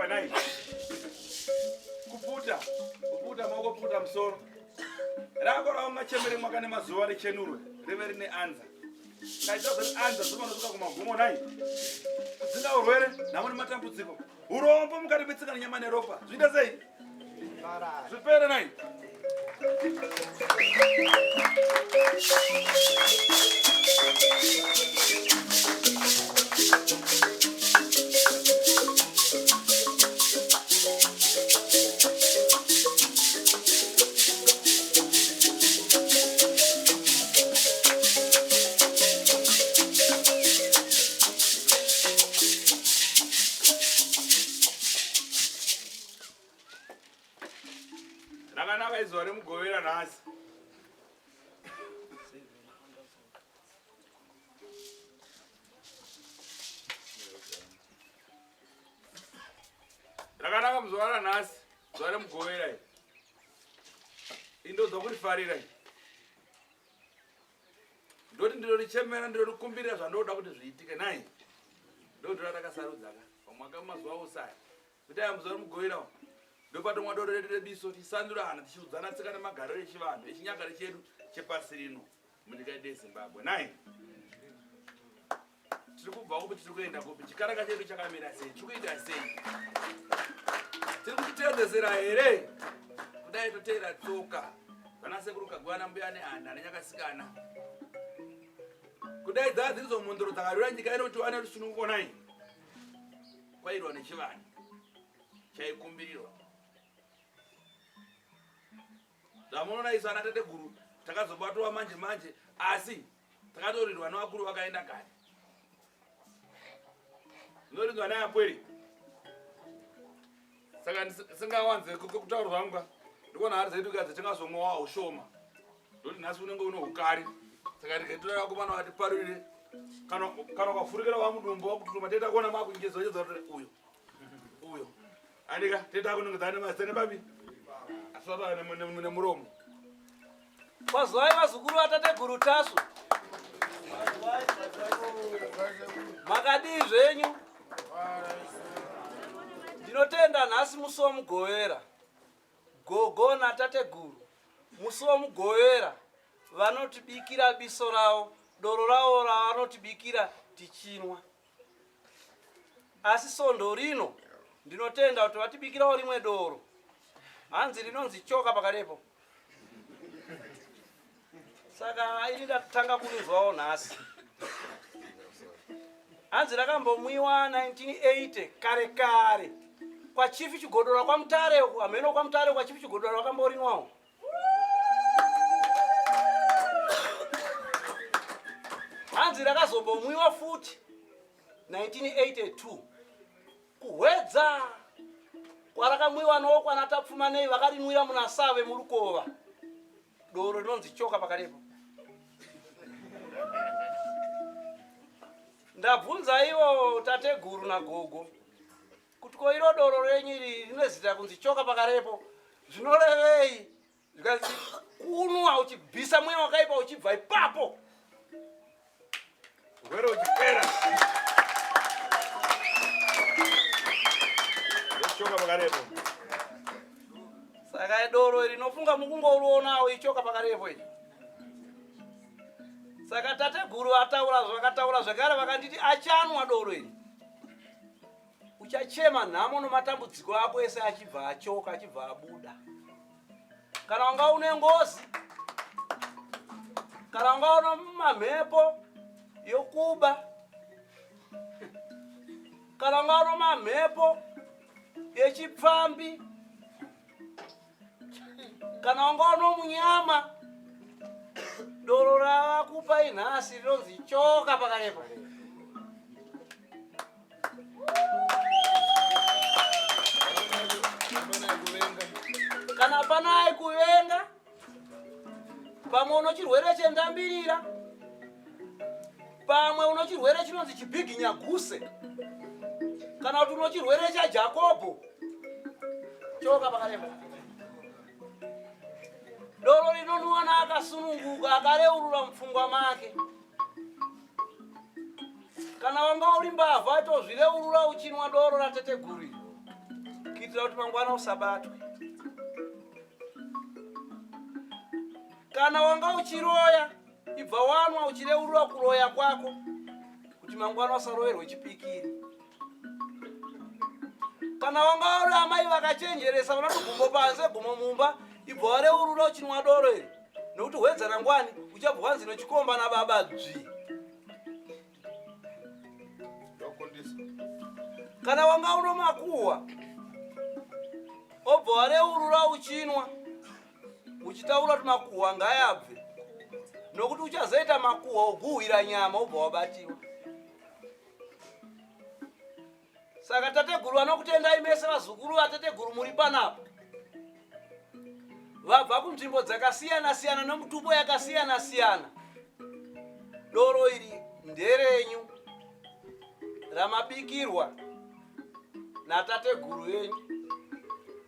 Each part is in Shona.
hapa nai. Kuputa maoko puta msoro. Rako ra machemere mwakane mazuva rechenurwe. Rive rine anza. Kaitoza anza zuma nozuka kumagumo nai. Zinga urwere namoni matambudziko. Urombo mukati betsikana nyama neropa. Zvida sei? Zvipere nai. Rakanaka izuva remugovera nhasi. Rakanaka muzuva ranhasi, zuva remugovera iri. Indodzwa kurifarira iri. Ndoti ndinorichemera ndinorikumbirira zvandoda kuti zviitike nai. Ndodora rakasarudza pamwaka mazuva osaya. Kuti aya muzuva remugovera umu. Ndopato mwadoro redu rebiso tisandurana tichiudzana tsika nemagariro echivanhu echinyakare chedu chepasi rino munyika yedu yeZimbabwe. Nai tiri kubva kupi tiri kuenda kupi? Chikaraka chedu chakamira sei? Tiri kuita sei? Tiri kuchiteedzesera here? Kudai toteera tsoka vanasekuru Kagwana mbuya nehanda nenyakasikana. Kudai dzava dziridzo mhondoro dzakarwira nyika ino kuti wane rusununguko nai kwairwa nechivanhu chaikumbirirwa. Zvamunoona isu ana tateguru takazobatwa manje asi takatorirwa nevakuru vakaenda kare. Zvinorinzwa neapweri. Saka singawanze kutaura zvangu ndikuona hari dzedu kadzi tingazomwawo ushoma. Ndoti nhasi unenge une ukari. Saka ndikatoda vakomana vatiparurire kana ukafurikira vamudumbu vakutuma teta kuona makuingezoedza kuti uyo andika teta kunongedzana nemazene babi asvava nemuromo. Kwazwai vazukuru vatateguru tasu. Makadii zvenyu? Ndinotenda nhasi musi womugovera. Gogo natateguru musi womugovera vanotibikira biso ravo, doro ravo ravanotibikira tichinwa. Asi sondo rino ndinotenda kuti vatibikirawo rimwe doro. Hanzi rinonzi choka pakarepo. Saka ini ndatanga kunzwawo nhasi. Hanzi rakambomwiwa 1980 kare kwa chifi chigodora kwa Mutare, ameno kwa Mutare kwa chifi chigodora rakamborinwawo. Hanzi rakazombomwiwa futi 1982 kuhwedza kwarakamwiwa nowo kwana Tapfumanei vakarinwira munasave murukova. Doro rinonzi choka pakarepo. Ndabvunza ivo tateguru nagogo kuti ko iro doro renyu rine zita kunzi choka pakarepo zvinorevei? Zvikazi kunwa uchibvisa mweya wakaipa uchibva ipapo Urwere uchipera. Choka pakarepo. Saka doro rinofunga mukungoriwonawo ichoka pakarepo iri. Saka tateguru akataura zvakare vakanditi achanwa doro iri uchachema nhamo nematambudziko ako ese achibva achoka achibva abuda. Kana wanga une ngozi, kana wanga una mamhepo yokuba, kana wanga una mamhepo yechipfambi, kana wanga una munyama, doro ravakupa inhasi rinonzi choka pakarepo. Kana panai kuvenga, pamwe uno chirwere chendambirira, pamwe uno chirwere chinonzi chibhiginyaguse, kana kuti uno chirwere chaJakobho, choka pakarepo. Doro rinonwana akasununguka akareurura mupfungwa make. Kana wanga uri mbavha tozvireurura uchinwa doro rateteguri. kuitira kuti mangwana usabatwe. Kana wanga uchiroya ibva wanwa uchireurura kuroya kwako kuti mangwana usaroerwe chipikiri. Kana wanga uri amai vakachenjeresa vanoti gumbo panze gumbo mumba ibva wareurura uchinwa doro iri nokuti hwedzana ngwani uchabva wanzi nochikomba nababa dzvi. Kana wanga uno makuhwa obva wareurura uchinwa uchitaura kuti makuhwa ngayabve nokuti uchazoita makuhwa uguhwira nyama obva wabatiwa. Saka tateguru vanokutendai mese vazukuru vatateguru muri panapa vabva kunzvimbo dzakasiyana-siyana nemutubo yakasiyana-siyana. Doro iri nderenyu ramabikirwa natateguru venyu.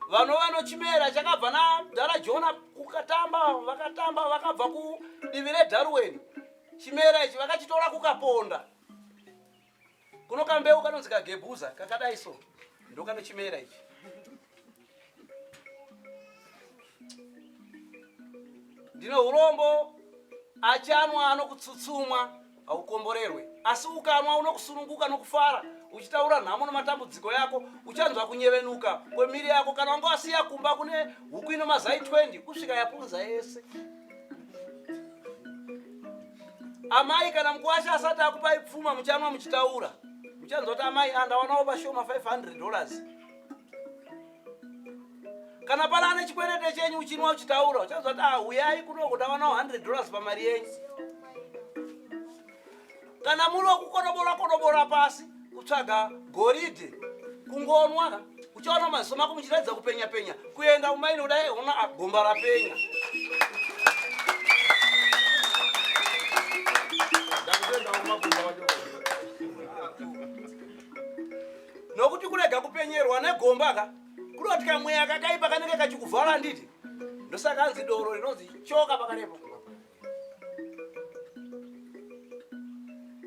Vanova nochimera chakabva naDhara Jona vakatamba vakabva kudivi reDarwen. Chimera ichi vakachitora kukaponda kuno kambeu kanonzi kagebhuza kakadai so ndokano chimera ichi. Ndino urombo achanwa anokutsutsumwa haukomborerwe, asi ukanwa unokusununguka nokufara uchitaura nhamo nematambudziko yako, uchanzwa kunyevenuka kwemiri yako. Kana wanga wasiya kumba kune huku ino mazai 20 kusvika yapunza yese. Amai kana mkuwasha asati akupai pfuma muchanwa muchitaura muchanzwa kuti amai andawanawo pashoma $500. Kana pana ane chikwerete chenyu uchinwa uchitaura uchanzwa kuti uyai kuno kudawanawo $100 pamari yenyu. Kana muri wekukodobora pasi kutsvaga goridhe kungonwa uchaona maziso mako muchiratidza kupenya kuenda umaini kudai ona gomba rapenya. Nokuti kurega kupenyerwa negombaka kuroti kamweya kakaipa kanenge kachikuvhara nditi. Ndosaka anzi doro rinonzi choka pakarepo.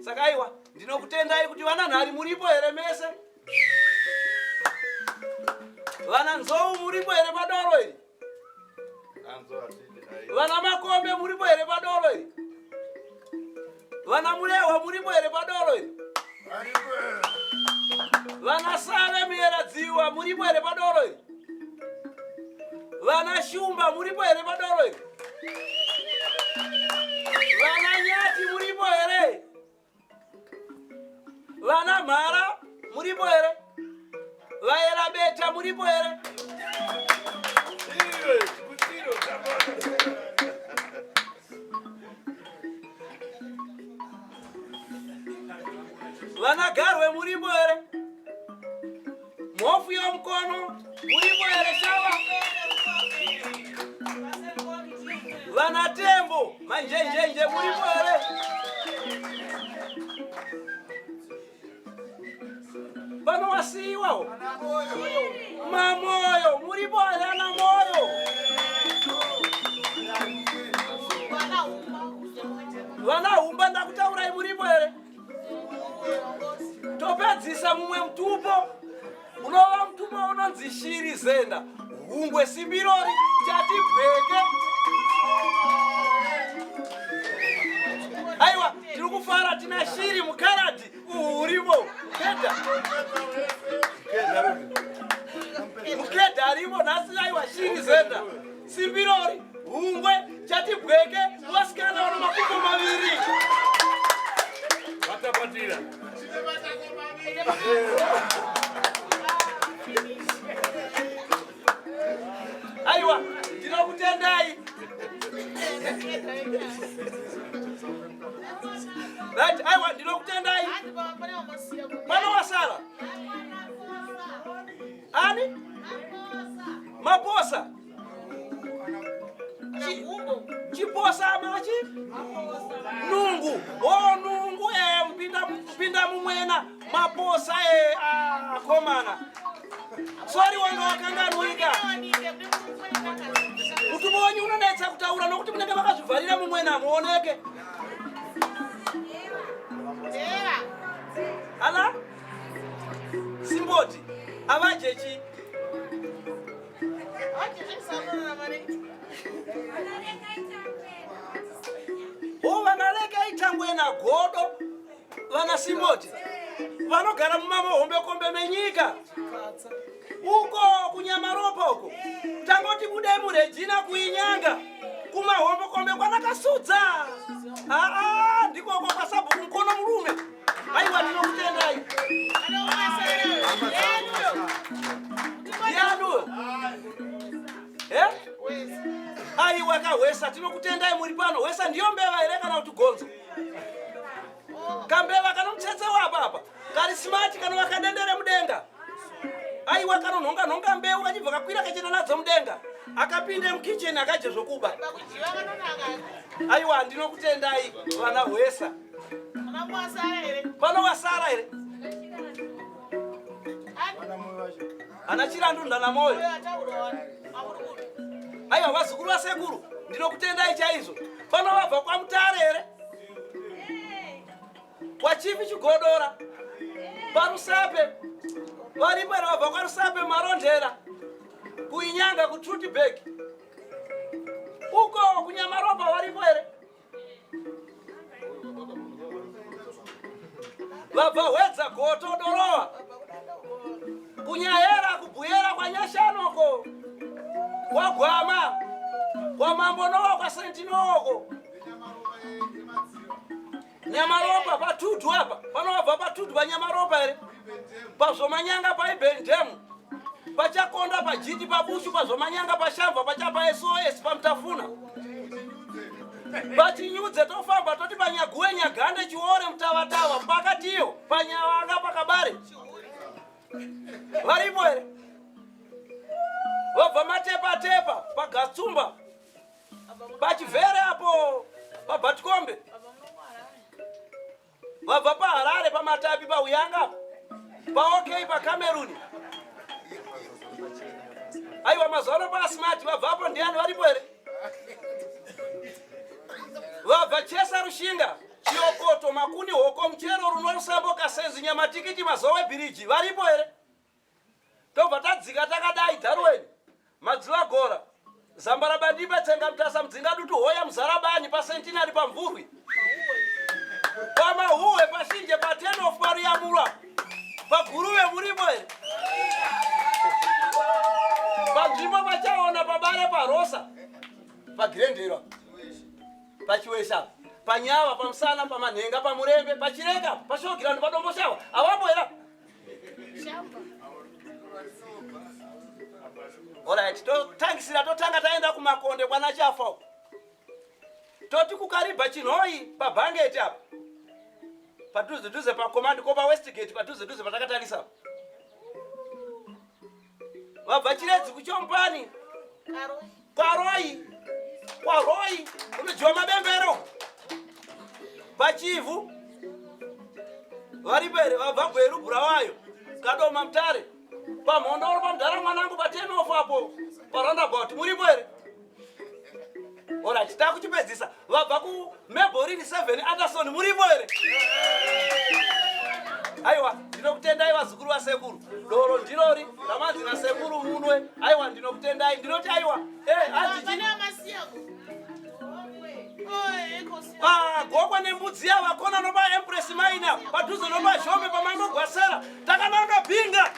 Saka aiwa ndinokutendai kuti vana nhari muripo here mese? Vana nzou muripo here padoro iri? Vana makombe muripo here padoro iri? Vana mulehwa muripo here padoro iri? Vana save muyeradziwa muripo here padoro iri? Vana shumba muripo here padoro iri? Vana nyati muripo here? Vana mhara muripo here? Vaera beta muripo here? Vana garwe muripo here? Mhofu yomukono muripo here shava? Vana tembo manjenjenje muripo here? Pano wasiwawo mamoyo muripo here? Ana moyo vana humba ndakutaurai muripo here? Topedzisa mumwe mutupo unova mutupo unonzi shiri zenda hungwe simbirori chati bheke. Aiwa tiri kufara tina shiri mukarati uripo mukeda mukeda aripo nhasi. Aiwa shiri zenda simbirori hungwe chati bheke vasikana vano makumbo maviri vatapatira. Aiwa ndinokutendai. Right, aiwa ndinokutendai. Pano wasara ani maposa chiposa machi nungu nungu mpinda mumwena maposa akomana. Sorry wanga wakanganwika mutumo wenyu unonetsa kutaura nokuti munenge makazvivharira mumwena muoneke. Ala simboti avajechi vanaleka itangwe na godo vana simoti vanogara mumahombekombe menyika uko kunyamaropa uko tangoti budai muRegina kuinyanga kumahombekombe kwanakasudza ndikoko kwasabu mukono murume aiwa ndinokutendai yanu aiwa kahwesa tinokutendai muri pano hwesa ndiyo mbeva here kana kuti gonzo kambeva kanomutsetse wapapa kari smart kanova kadendere mudenga aiwa kanonhonga mbeu kachibva kakwira kachenda nadzo mudenga akapinde mukicheni akaje zvokuba aiwa ndinokutendai vana hwesa pano wasara here ana chirandu ndana moyo aiwa vazukuru vasekuru ndinokutendai chaizvo pano vabva kwamutare here kwachipi chigodora parusape varipo here vabva kwarusape marondera kuinyanga kutrutibek uko kunyamaropa varipo here vabva hwedza goto dorowa kunyahera kubuyera kwanyashanoko kwagwama kwamambonowo kwasentinoko nyamaropa patudhu apa panovabva patudhu panyamaropa here pazvomanyanga paibendemu pachakonda pajiti pabushu pazvomanyanga pashamva pachapa SOS pamutafuna pachinyudze tofamba toti panyaguwe nyagande chiore mutavatava pakatiyo panyavanga pakabare varipo here vabva matepa pagatsumba pachivhere apo pabhatkombe vabva paharare pamatapi pauyanga paok pakameruni aiwa mazano pasmart vabvapo ndiani varipo here vabva chesa rushinga chiokoto makuni hoko muchero runorusambo kasenzi nyamatikiti mazowe bhiriji varipo here tobva tadzika takadai dharweni madziva gora zambarabadiba tsenga mutasa mudzinga dutu hoya muzarabani pasentinari pamvurwi pamahuwe pashinje pa10 paruyamurwa paguruve muripo here panzvimbo pachaona pabare parosa pagirenderwa pachiwesha panyava pamusana pamanhenga pamurembe pachireka pashogirani padomboshawa avapo hera alright totangisira totanga taenda kumakonde kwanachafa toti kukaribha chinhoi pabhangeti apa padhuze pacommand ko pawestgate padhuze patakatarisa vabva chiredzi kuchompani kwaroi unojiwa mabembero pachivhu varipere vabva gweru bhurawayo kadoma mutare pamhondoro pamudhara mwanangu pa10 apo paroundabout muripo here alright takuchipedzisa vabva kumeborini 7 Anderson muripo here aiwa ndinokutendai vazukuru vasekuru doro ndirori ramanzi nasekuru munwe aiwa ndinokutendai ndinoti aiwa gokwa nembudzi yavakona nopa empress maina padhuze nopa zhome pamangogwasera takananga bhinga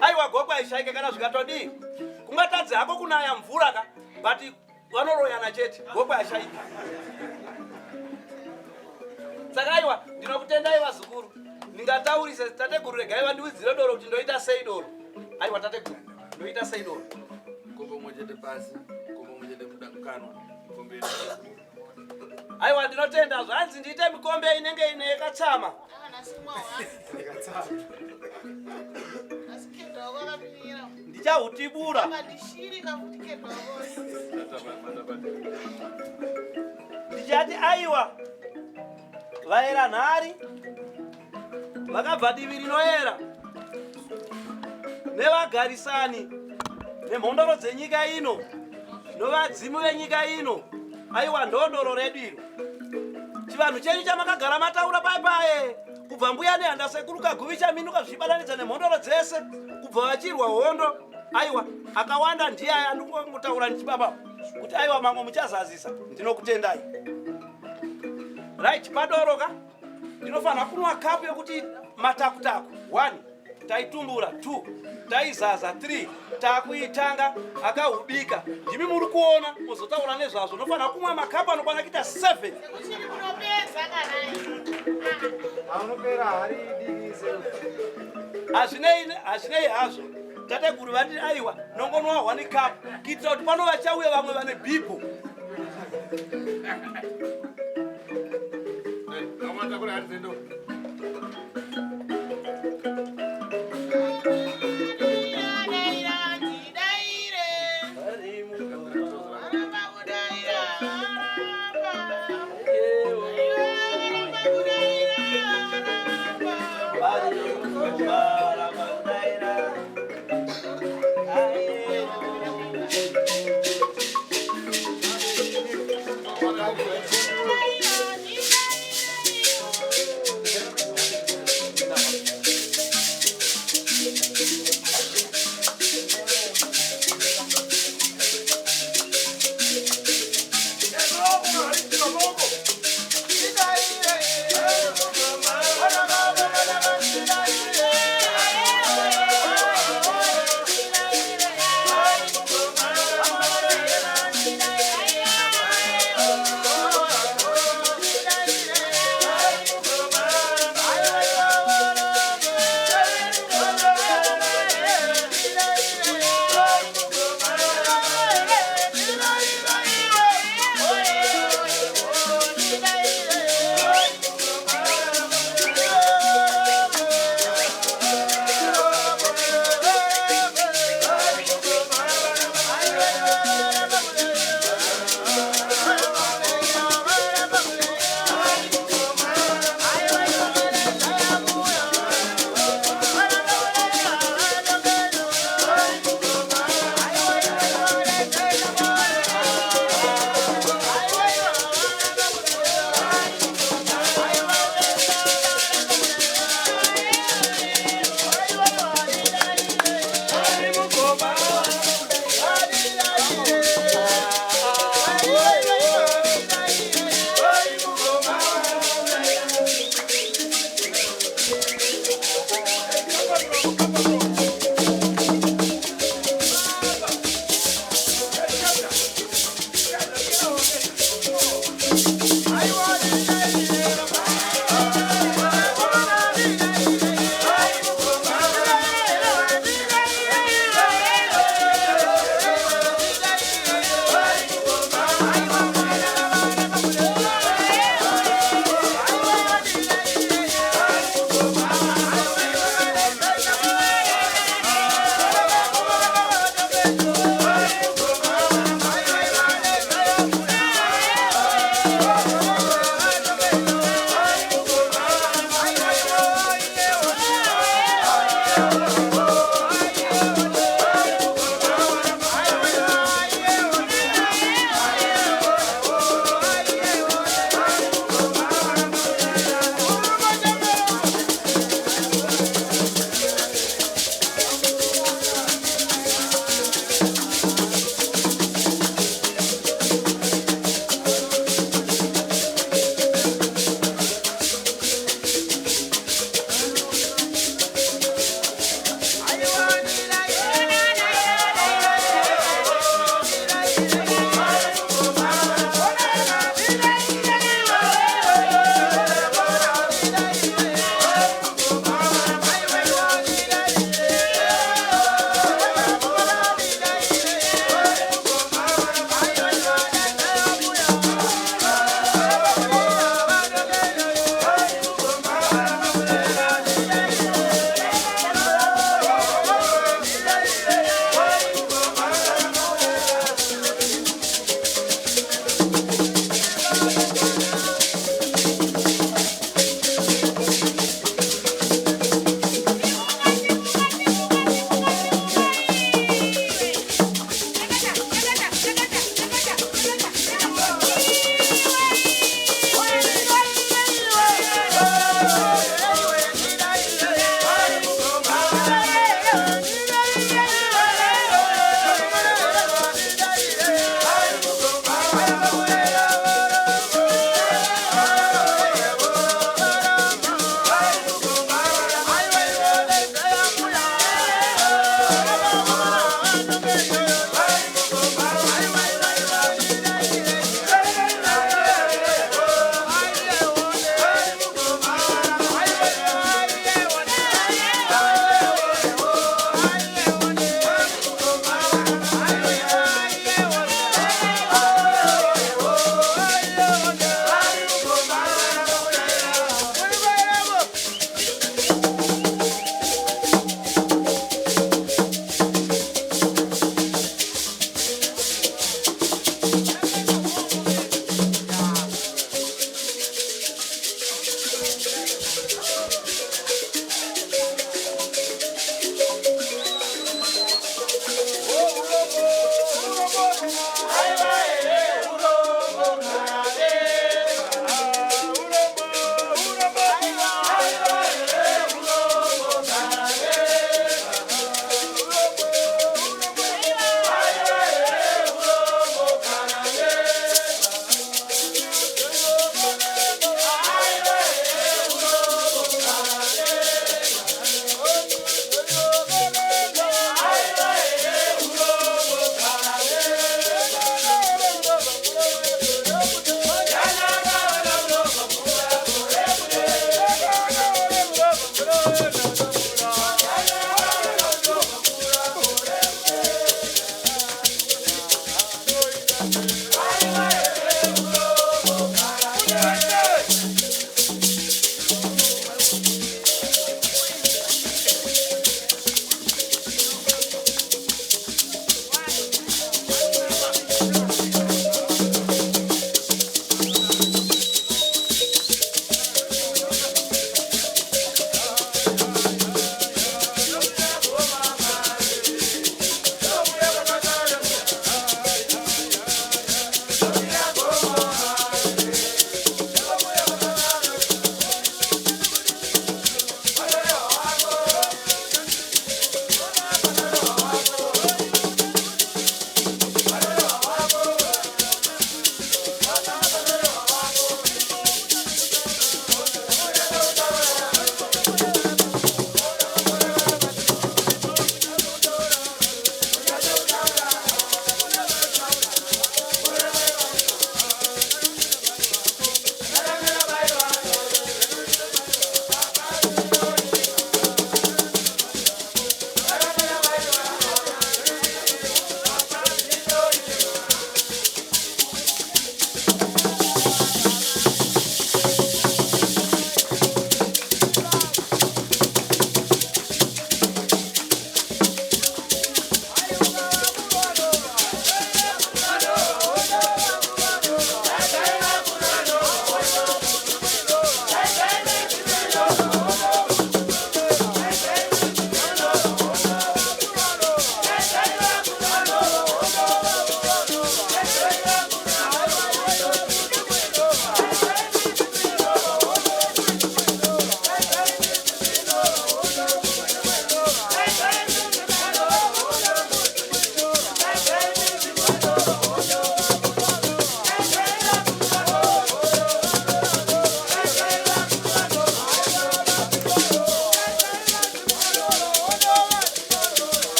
aiwa gokwa aishaike kana zvikatodii kungatadzi hako kunaya mvura ka but vanoroyana chete gokwa aishaike saka aiwa ndinokutendai vazukuru ndingataurise tateguru regai vandiudzire doro kuti ndoita sei doro aiwa tateguru ndoita sei doro kombo mwechete pasi kombo mwechete mudakanwa kombe aiwa ndinotenda zvanzi ndiite mikombe inenge ine yakatsama ndichahutibura ndichati aiwa vaera nhari vakabva divi rinoera nevagarisani nemhondoro dzenyika ino novadzimu venyika ino aiwa ndondoro redu iro chivanhu chenyu chamakagara mataura paipaye kubva mbuya neanda sekuru kaguvi chaminuka zvichibatanidza nemhondoro dzese kubva vachirwa hondo. Aiwa akawanda ndiye aya ndingotaura ndichibaba kuti aiwa mamwe muchazazisa ndinokutendai. Right padoroka ndinofanira kunwa kapu yokuti matakutaku 1 taitumbura, 2 taizaza, 3 takuitanga akahubika. Ndimi muri kuona muzotaura nezvazvo. Nofanira kumwa makapu anokwana kuita 7. Hazvinei hazvo tateguru vati aiwa nongonwa 1 kapu kuitira kuti pano vachauya vamwe vane bhipo.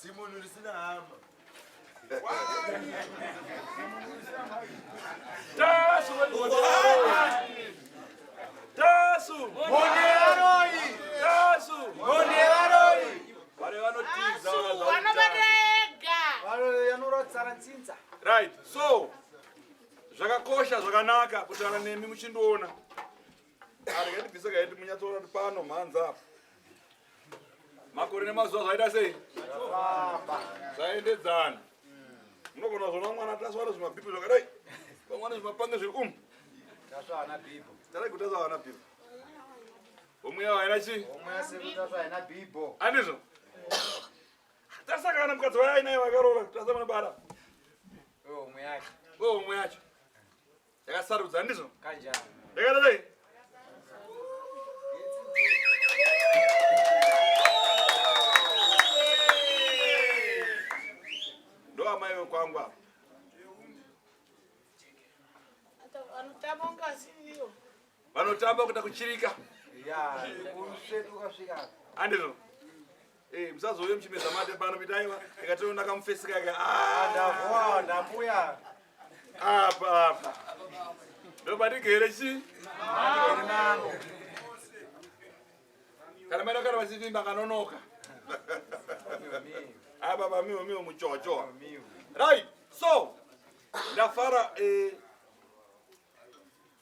Simon ulisina hama. Tasu Monderaroi. Tasu Monderaroi. vale vanotiza vanobarega Vale yanoratsara nzinza. right. So zvakakosha zvakanaka kuti ana nemi muchindoona ari gaitibvisa gaiti munyatsoona kuti pano mhanza apa makore nemazuva zvaita sei zvaendedzana. Munogona zona mwana taswana zvimabhipi zvakadai pamwana zvimapange zviri umu Taswana bibo. tarai kutasa vana bhipi omweya waina chii Omwe sekutaswana bibo. andizvo tasaka kana mukadzi waya ainaye vakarora tasa munobara Omwe yake. omwe yacho yakasarudza andizvo Kanjani. yakaita sei ndo amai vekwangu apa vanotamba ungasiyo vanotamba kuita kuchirika Ya, kusvetu kasvika. andizvo musazouye muchimedza mate pano mitaiva ikationa kamufesika yake Ndavua ndambuya. apa ndopatigere chi Mango. kana maida kana vachivimba kanonoka apa pamiwo muchocho right. So ndafara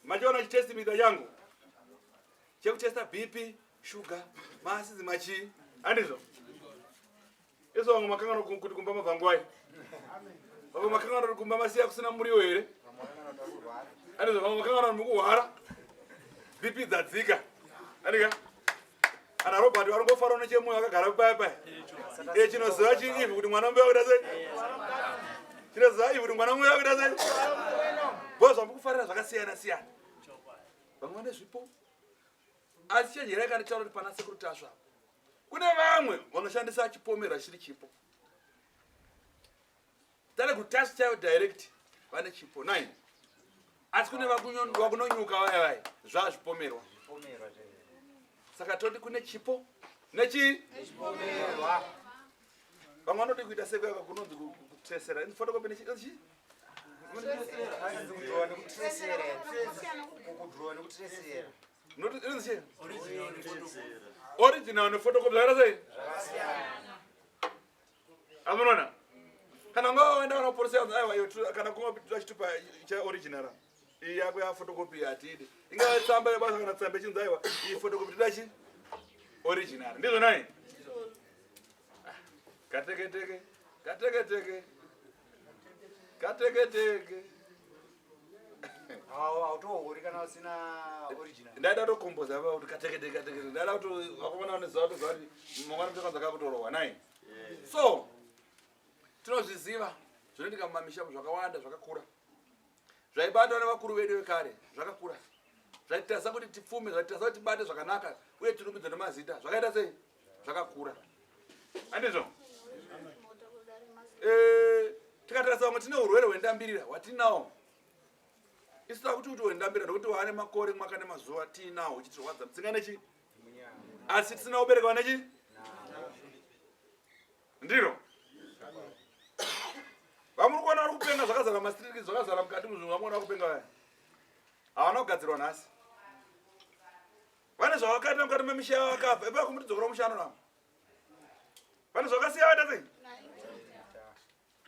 machiona chitestimita changu chekutesta bp shuga maasizi machi andizvo iso vamwe makangana kuti kumba mabvangwai vamwe makangana kuti kumba masiya kusina muriwo here andizvo vamwe makangana kuti mukuhwara bp dzadzika andika ana robert varongofara nechemoyo akagara payapaya chinoziva chiivi kuti mwana mbuya kuita sei chinoziva ivi kuti mwana mbuya kuita sei bhozi vamukufarira zvakasiyana siyana vamwe vane zvipo asi chenjera yakanditaura kuti pana sekuru tasva kune vamwe vanoshandisa chipomera chiri chipo tare kuti tasi chaivo direct vane chipo 9 asi kune vakunonyuka vaya vaya zvazvipomerwa saka toti kune chipo nechi vamwe vanoti kuita sekuyaka kunonzi kutresera fotokopi nechi original nefotokopi zvakaita sei amunona kana nga waenda kana kuporesa aiwa kana kumwe vachitupa chaoriginal iyi yako yafotokopi hatidi ingava tsamba yebasa kana tsamba ichinzi aiwa iyi fotokopi tidachi original ndizvo nai kateketeke kateketeke kateketeke autohuri kana usina original. ndaida tokomboza ava kuti kateketeke kateketeke ndaida kuti vakuvona vaneziva toziva kuti mangwana mutokwanza kakutorohwa nai. So tinozviziva zvinoitika mumamisha zvakawanda zvakakura zvaibatwa nevakuru vedu vekare zvakakura zvaitasa kuti tipfume zvaitasa kuti tibate zvakanaka uye tirumbidze nemazita zvakaita sei zvakakura andizvo. Tikatarisa vamwe tine urwere hwendambirira hwatinawo isina kuti hwendambirira ndokuti hwaane makore mwaka nemazuva tiinawo uchitirwadza mutsinga nechi asi tisina ubereka wanechi ndiro vamuri kuona vari kupenga zvakazara mastriki zvakazara mukati muzvinhu vamona vari kupenga vaya havana kugadzirwa nhasi vane zvavakaita mukati memisha yavo vakabva ipa kumutidzokera mushano navo vane zvakasiya vaita sei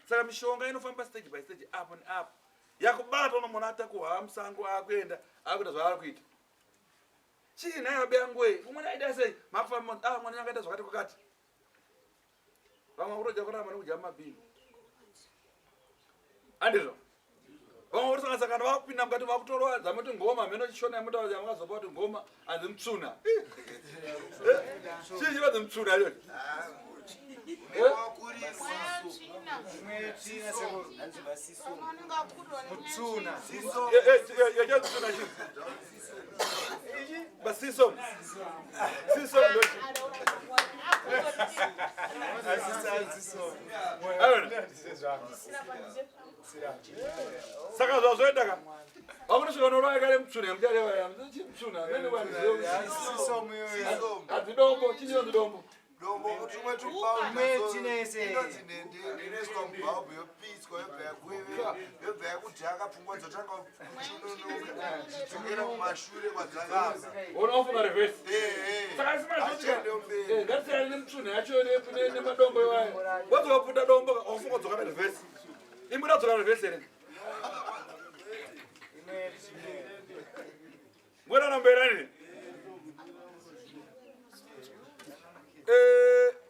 saka mishonga inofamba stage by stage apo neapo yakubata unomona atakuhwa musango akuenda akuita zvaari kuita chii nai vabeyanguwei umwe aita sei makufamba mwana akaita zvakati kwakati vamwe kutoja kuramba nekuja mumabhini andizvo vamwe kurisangasa kana vakupinda mukati vakutorwa zamoti ngoma mheno chishona yemutaura yamakazopa kuti ngoma hanzi mutsuna chii chivanzi mutsuna iyoyo yachazitsuna chii basiso siso saka zvazoendaka vakunosvika norwaya kare mutsuna yamuchareva chimtsuna adzidombo chinyonzi dombo Dombo tumwe tinese. inonzi inoiswa mubhaubhu yopiswa yobva yakudhaka pfungwa dzotanga kuchidzokera kumashure kwadzakabva. Unofunga reverse. Saka Achiende mberi. ngatisiyane nemutsvunha yacho nemadombo iwayo. Wadzokapfuta dombo wafunga kudzoka reverse. Imwe ndadzoka reverse here. Mbona namberani?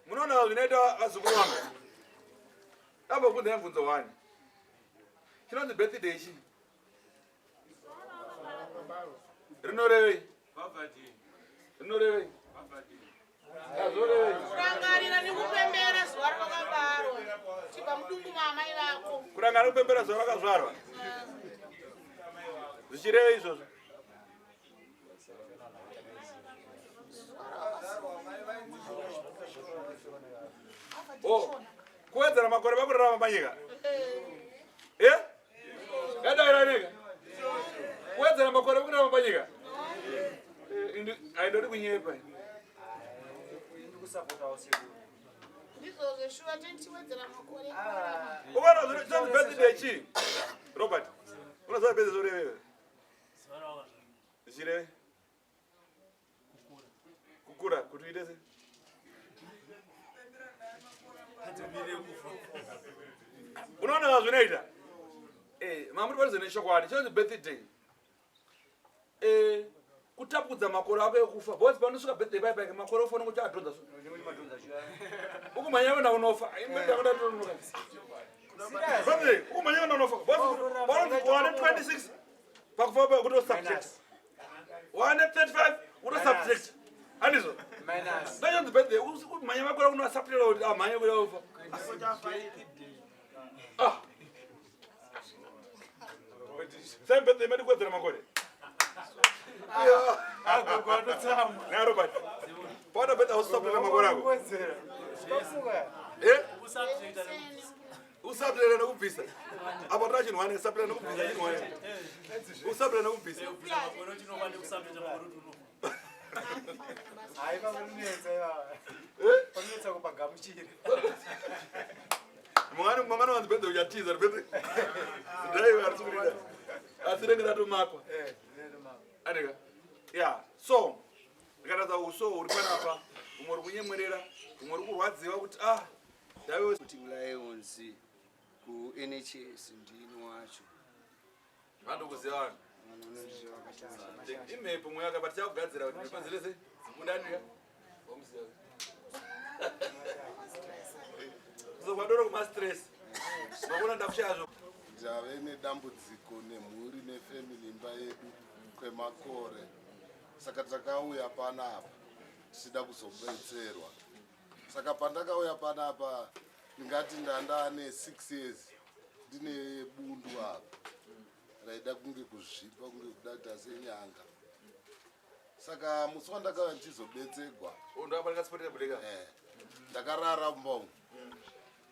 Munoona zvinoita vazukuru vangu. Apa kunze yamvunzo wani. Chinonzi birthday chi. Rinorevei? Rinorevei? Azorevei? Kurangarira nekupembera zuva ravakabarwa. Chibva mudumbu maamai vako. Kurangarira kupembera zuva rakazvarwa. Zvichirevei izvozvo? Oh, kuwedzera makore pakurarama panyika. Yadaira kuwedzera makore pakurarama panyika. Aindodi kunyepa. Ndizvo zveshuva tentiwedzera makore. Uwana zvinoita birthday chi? Robert. Unoziva birthday zorevewe? Zvichireve? Kukura kuti uite sei? Unoona zvinoita? Mamuri parizo neshokwadi chinonzi birthday. Kutapudza makore ako ekufa. Bosi panosvika birthday paipai makore ofana kuti adhonza so. Ukumhanya wena unofa. Ndakada tononoka. Birthday ukumhanya wena unofa. Bosi vanonzi 126 pakufa kuti subtract. 135 kuti subtract. Andizvo? Minus. Ndachanzi birthday ukumhanya makore uno subtract kuti amhanya kuti ufa. Same birthday medi kwedzera makore. Na Robert. Pada beta usaplela makore ako. Usaplela nekubvisa. Apa tachin wane usaplela nekubvisa chin wane. Usaplela nekubvisa. Hai pamunetsa ya. Pamunetsa kupagamuchira. Mwana wanzi birthday uchatiza birthday. Drive arisukurida. Asirengera tomakwa. Aneka. Yeah. So, ndikataza uso uri panapa, umwe uri kunyemwerera, umwe uri kurwadziwa kuti Dawe kuti Lions ku NHS ndini wacho. vanhu kuziva vanhu. Imhepo mweya akabati chakugadzira kuti mhepo dzirese mundanika. Wamuziva. Kuzokwadoro kuma stress. Ndakona ndakushazvo. Ndave nedambudziko nemhuri nefamily imba yedu kwemakore. Saka takauya panapa tichida kuzobetserwa. Saka pandakauya panapa ndingati ndandane 6 years ndine bundu apa. Raida kunge kuzvipa kunge kudata senyanga. Saka musi wandakauya ndichizobetserwa. Ndakabarika sporera budeka. Ndakarara mbongo.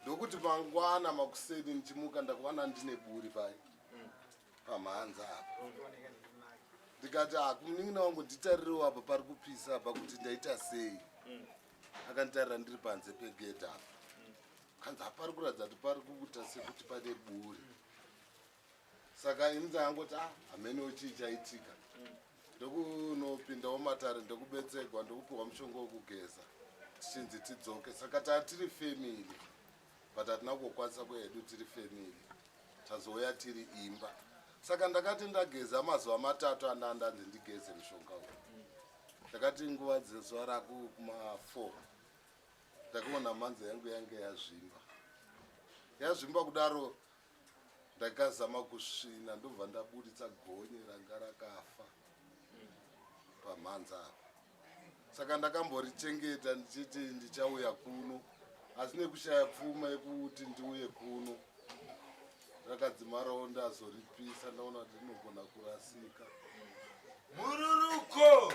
Ndokuti mangwana makuseni ndichimuka ndakuwana ndine buri pai. Pamhanza apa. Ndikati kuningira wangu nditarirewo apa pari kupisa apa kuti ndaita sei. Akanditarira ndiri panze pegedhi apa. Kanzi hapari kuratidza kuti pari kuita sekuti pane buri. Saka ini ndangoti hamene chii chaitika. Ndokunopindawo matare ndokubetserwa ndokupiwa mushonga wokugeza. Tichinzi tidzoke. Saka tatiri family. But hatina kukwanisa kwedu tiri family. Tazouya tiri imba. Saka ndakati ndageza mazuva matatu andanzi ndigeze mushonga uyu. Ndakati nguva dzezuva raku kuma 4. Ndakaona manze yangu yange yazvimba. Yazvimba kudaro ndakazama kusvina ndobva ndabuditsa gonye ranga rakafa pamhanza apa. Saka ndakamborichengeta ndichiti ndichauya kuno. Asi nekushaya pfuma yekuti ndiuye kuno. Rakadzimarawo ndazoripisa ndaona kuti rinogona kurasika. Mururuko!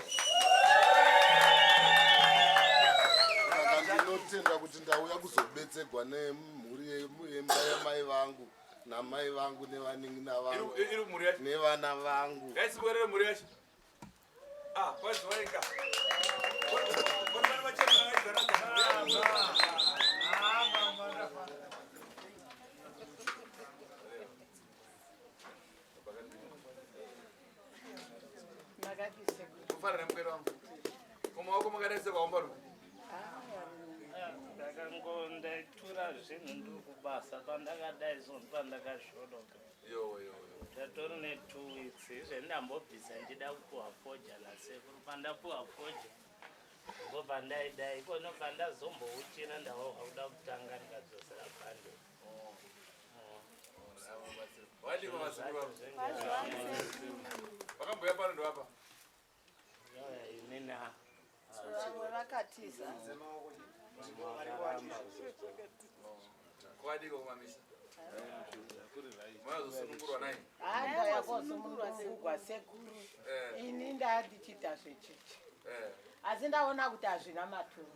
Saka ndinotenda kuti ndauya kuzobetserwa nemhuri yemba yamai vangu namai vangu nevanin'ina vangu Iri muri yacho. nevana vangu. Ngaisikorere muri yacho. Kwaziwaika. Kwa vachema vaigara Kufana nemkwero wangu. Koma wako makarese kwa umbaro. Ndakangondatura zvinhu ndiri kubasa pandakadai zonzi pandakashodoka Yo. ndatori ne2 weeks izve ndambobvisa ndida kupuwa foja nasekuru pandapuwa foja ndo pandaidai ikono pandazombouchina ndawauha kuda kutanga ndikadzosera pande Wadiko masikuru wangu. Wakambuya pano ndo hapa. inina vakatiza Kwadiko kumamisa. Mwana zosunungurwa naye. handa yakozomurwa sekuru ini ndadichita zvechichi asi ndaona kuti hazvina maturo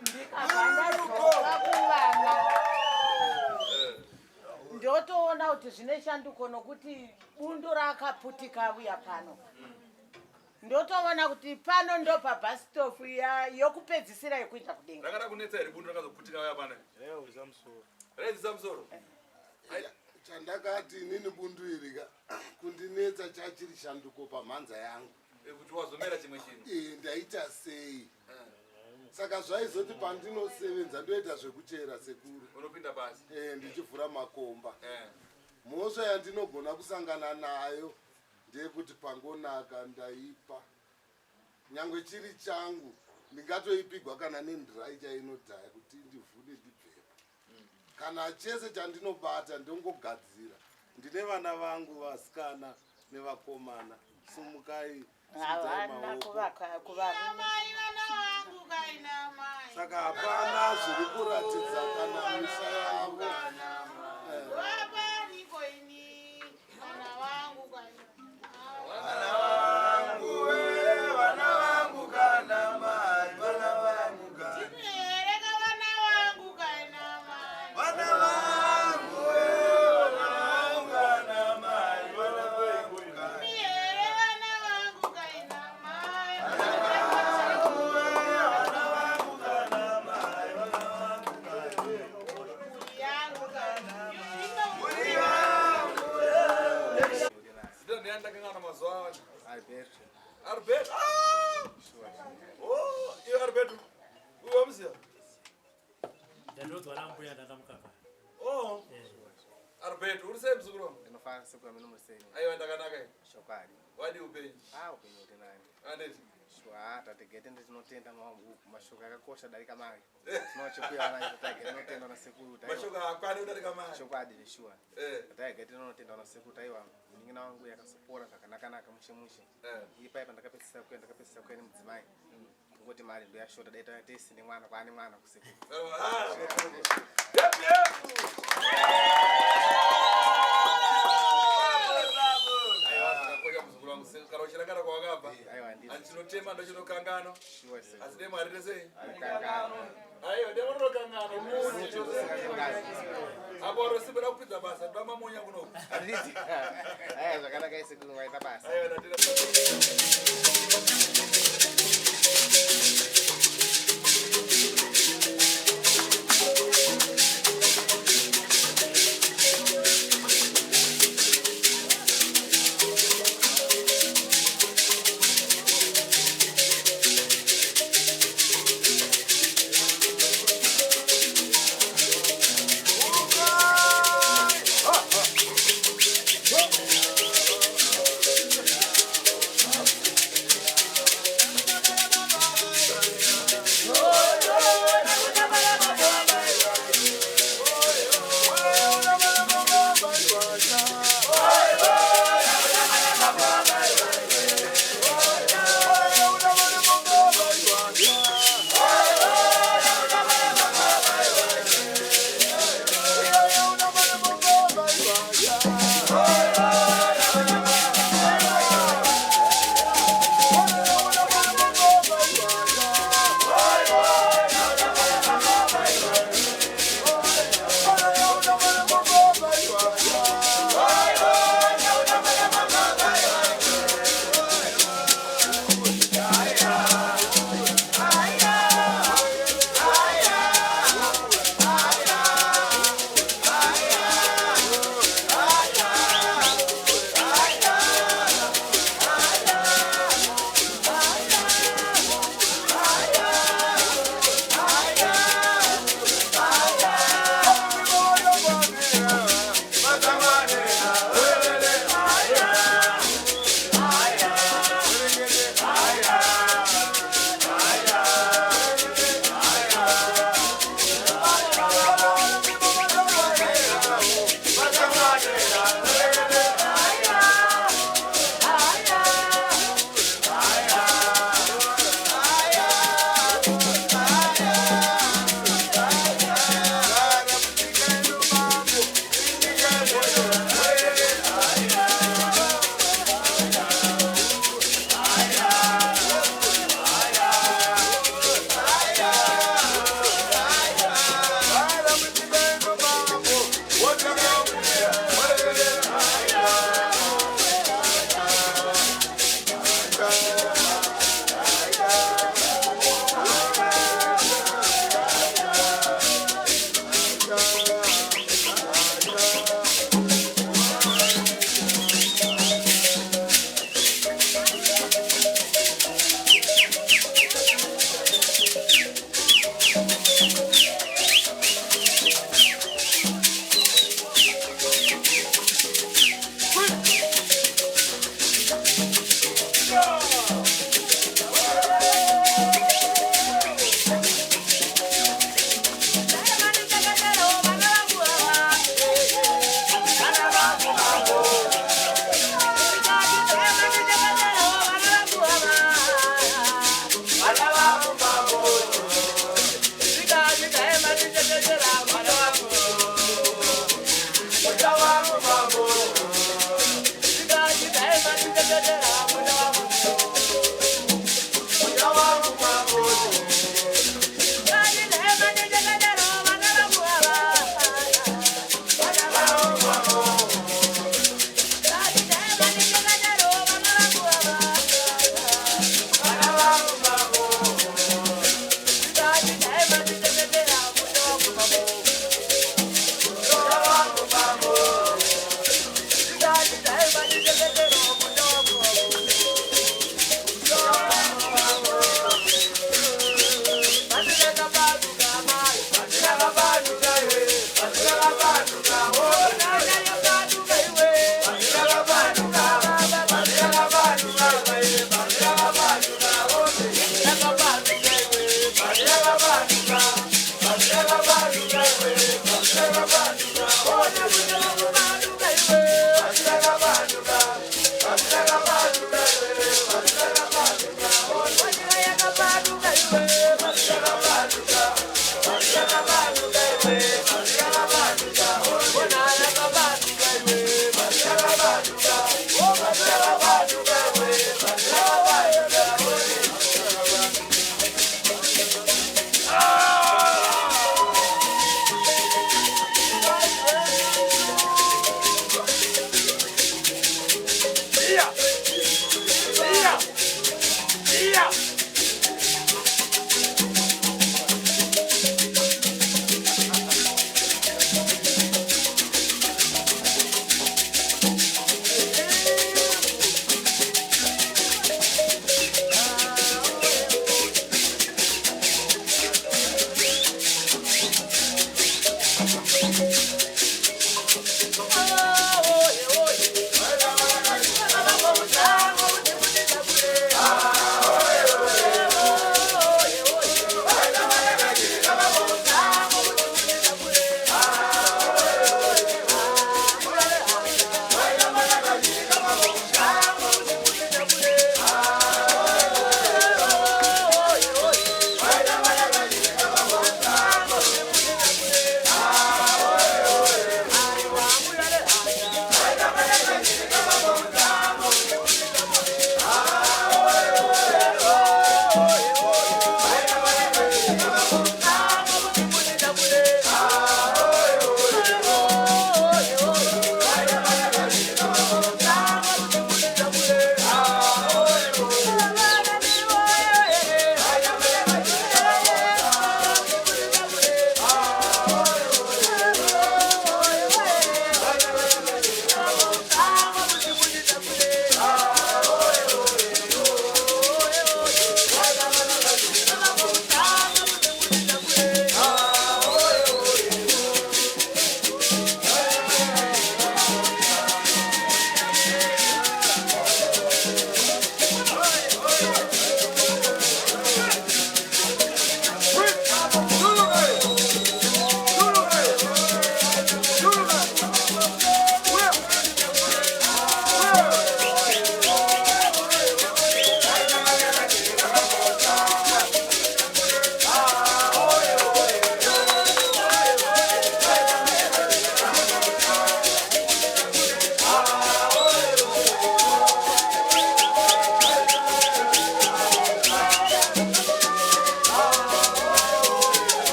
ndikabva ndadzoka kuvana ndotoona kuti zvine shanduko nokuti bundo rakaputika uya pano ndotoona kuti pano ndo pabhastofu yokupedzisira yekuita kudenga Rakada kunetsa here bundo rakazoputika waya pana. Raidzisa musoro. Chandakati inini bundu iri kundinetsa chachiri shanduko pamhanza yangu. Kuti wazomera chimwe chinhu. Ndaita sei? Saka zvaizoti pandinosevenza ndoita zvekuchera sekuru. Unopinda basi. Ndichivhura makomba. Mhosva yandinogona kusangana nayo ndeyekuti pangonaka ndaipa. Nyangwe chiri changu ndingatoipigwa kana nendirai chainodhaya kuti ndivhune ndibvepo. Kana chese chandinobata ndongogadzira. Ndine vana vangu vasikana nevakomana. Sumukai. havana kuvarume Saka hapana zviri kuratidza kana misha yavo. Albert. Oh, you Albert. Who was here? Oh. Albert, uri sei mzukuru? Ndinofana sekuru mino museni. Aiwa ndakanaka. Shokari. Wadi upenyu. Upenyu kuti nani. Andeti. Shwa tategete nditinotenda mashoko akakosha darika mari. Tinochikuya nayo tategete tinotenda na sekuru taiwa. Mashoko akwani udarika mari. Shoko adi nishwa. Tategete tinotenda na sekuru taiwa. Ningina wangu yakasopora zvakanaka mushe. Ipaipa ndakapesisa kuenda mudzimai. Ngoti mari ndo yashota daita tesi nemwana kwani mwana kusekuru. Karochirakara kwakabva andinotema ndochinokangano asi demwarire sei aiwa demonokangano apo rosibira kupidza basa ndamamonya kunoku zvakanaka isekuru waita basa. ndinobetsera